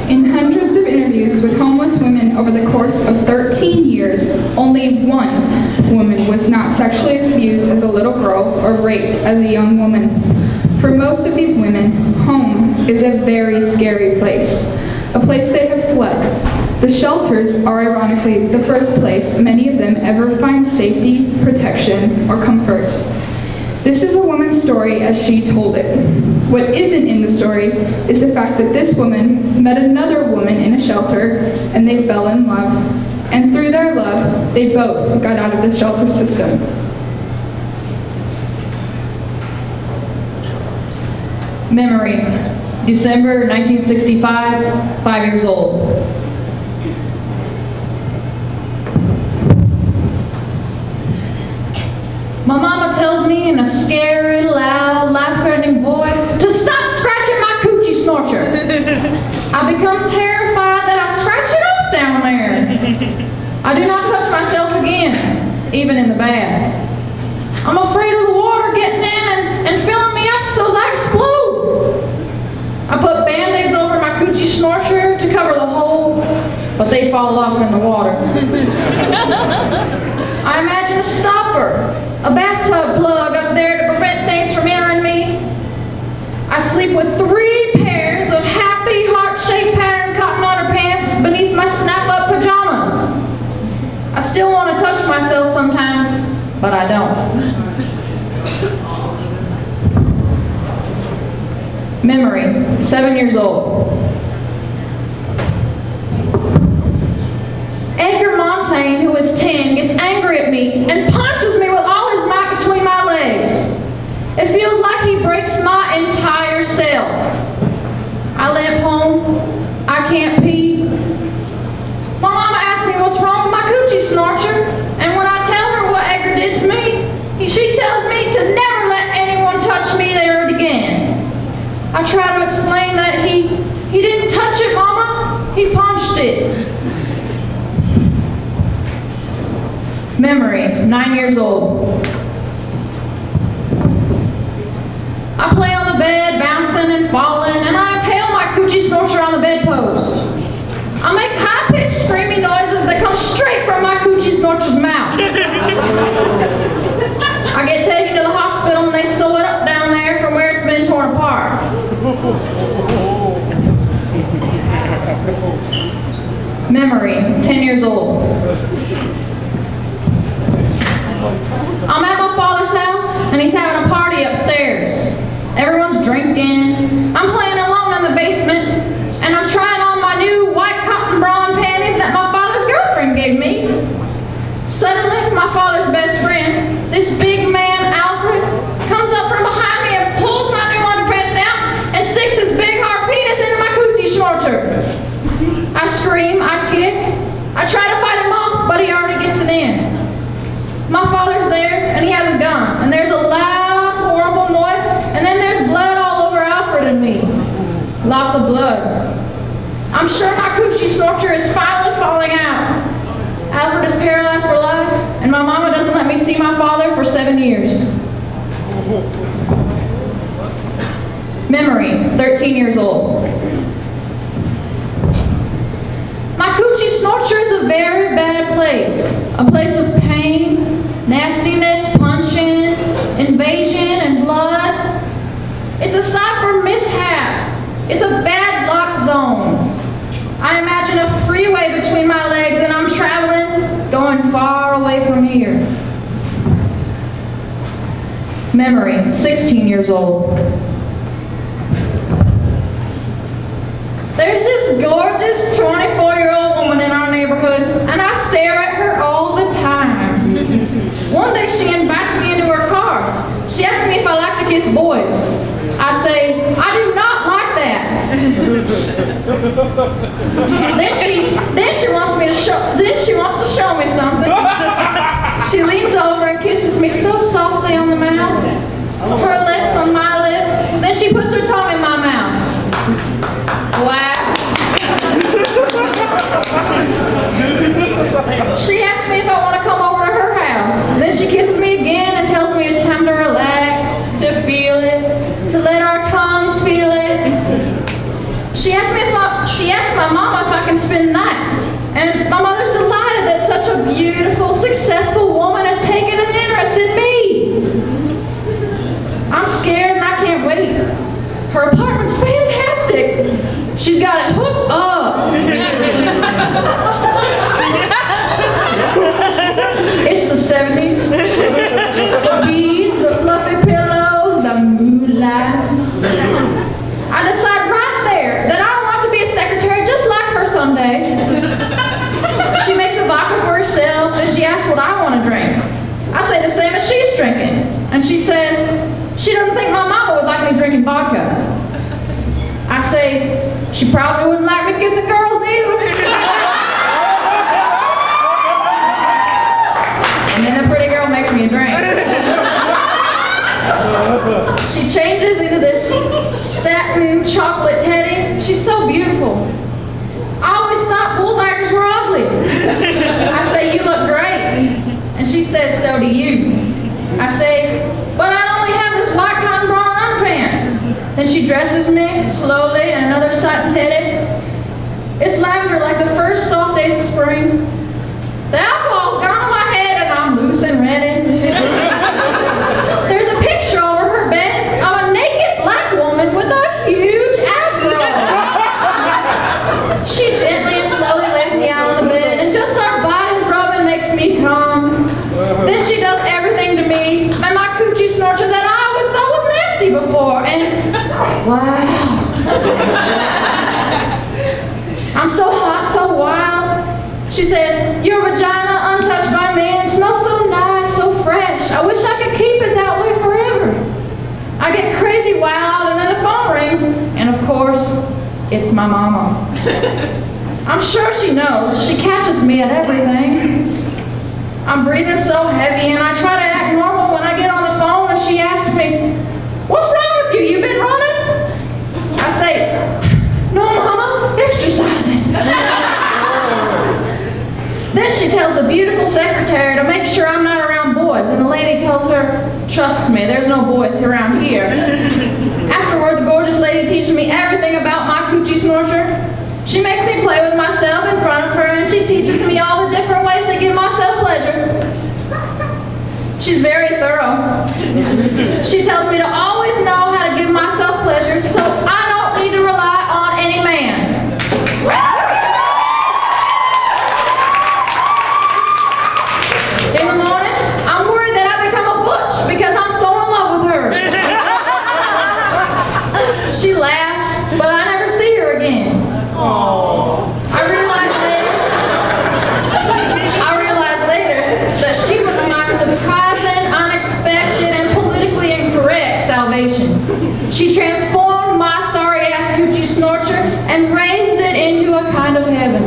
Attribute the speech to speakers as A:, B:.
A: In hundreds of interviews with homeless women over the course of 13 years, only one woman was not sexually abused as a little girl or raped as a young woman. For most of these women, home is a very scary place, a place they have fled. The shelters are ironically the first place many of them ever find safety, protection, or comfort. This is a woman's story as she told it. What isn't in the story is the fact that this woman met another woman in a shelter and they fell in love. And through their love, they both got out of the shelter system.
B: Memory, December 1965, 5 years old. My mama tells me in a scary, loud, life-threatening voice to stop scratching my coochie snorcher. I become terrified that I scratch it off down there. I do not touch myself again, even in the bath. I'm afraid of the water getting in and filling me up so as I explode. I put Band-Aids over my coochie snorcher to cover the hole, but they fall off in the water. I imagine a stopper, a bathtub plug up there to prevent things from entering me. I sleep with 3 pairs of happy heart-shaped patterned cotton underpants beneath my snap-up pajamas. I still want to touch myself sometimes, but I don't. Memory, 7 years old. Edgar Montaigne, who is 10, gets angry at me and punches me with all his might between my legs. It feels like he breaks my entire self. I limp home. I can't pee. My mama asks me what's wrong with my coochie snorcher, and when I tell her what Edgar did to me, she tells me to never let anyone touch me there again. I try to explain that he didn't touch it, Mama. He punched it. Memory, 9 years old. I play on the bed, bouncing and falling, and I impale my coochie snorcher on the bedpost. I make high-pitched screaming noises that come straight from my coochie snorcher's mouth. I get taken to the hospital and they sew it up down there from where it's been torn apart. Memory, 10 years old. I'm at my father's house, and he's having a party upstairs. Everyone's drinking. I'm playing alone in the basement, and I'm trying on my new white cotton bra and panties that my father's girlfriend gave me. Suddenly, my father's best friend, this big man, Alfred, comes up from behind me and pulls my new underpants down and sticks his big hard penis into my coochie snorcher. I scream, I kick, I try to fight him off, but he already gets it in. My father's there, and he has a gun, and there's a loud, horrible noise, and then there's blood all over Alfred and me. Lots of blood. I'm sure my coochie snorcher is finally falling out. Alfred is paralyzed for life, and my mama doesn't let me see my father for 7 years. Memory, 13 years old. My coochie snorcher is a very bad place. A place of pain, nastiness, punching, invasion, and blood. It's a site for mishaps. It's a bad luck zone. I imagine a freeway between my legs and I'm traveling, going far away from here. Memory, 16 years old. There's this gorgeous 24-year-old woman in our neighborhood, and I stare at her all the time. One day she invites me into her car. She asks me if I like to kiss boys. I say, I do not like that. then she wants to show me something. She leans over and kisses me so softly on the mouth. Her lips on my lips. Then she puts her tongue in my mouth. Wow. She asks me if I want to come over to her house. Then she kisses me again and tells me it's time to relax, to feel it, to let our tongues feel it. She asked my and spend the night. And my mother's delighted that such a beautiful, successful woman has taken an interest in me. I'm scared and I can't wait. Her apartment's fantastic. She's got it hooked up. It's the 70s. The beads, the fluffy pillows, the moonlight. I decide right there that I want to be a secretary just like her someday. She makes a vodka for herself and she asks what I want to drink. I say the same as she's drinking. And she says she doesn't think my mama would like me drinking vodka. I say she probably wouldn't like me kissing girls either. And then the pretty girl makes me a drink. She changes into this satin chocolate teddy. She's so beautiful. I always thought bulldaggers were ugly. I say, you look great. And she says, so do you. I say, but I only have this white cotton bra and underpants. Then she dresses me slowly in another satin teddy. It's lavender like the first soft days of spring. The alcohol's gone on my head and I'm loose and ready. There's a picture over her bed of a naked black woman with a huge afro. She gently and slowly lays me out on the bed and just our bodies rubbing makes me come. Then she does everything to me and my Coochie Snorcher that I always thought was nasty before. And wow. I'm so hot, so wild. She says, your vagina untouched by man smells so nice, so fresh. I wish I could keep it that way forever. I get crazy wild and then the phone rings and of course, it's my mama. I'm sure she knows. She catches me at everything. I'm breathing so heavy and I try to act normal when I get on the phone and she asks me, what's wrong with you? You been running? I say, no, Mama, exercising. Then she tells the beautiful secretary to make sure I'm not around boys, and the lady tells her, trust me, there's no boys around here. Afterward, the gorgeous lady teaches me everything about my Coochie Snorcher. She makes me play with myself in front of her, and she teaches me all the different ways to give myself pleasure. She's very thorough. She tells me to always know how to give myself pleasure, so I don't need to rely on any man. In the morning, I'm worried that I've become a butch because I'm so in love with her. She laughs, but I never see her again. I realized later that she was my surprising, unexpected, and politically incorrect salvation. She transformed my sorry-ass Coochie Snorcher and raised it into a kind of heaven.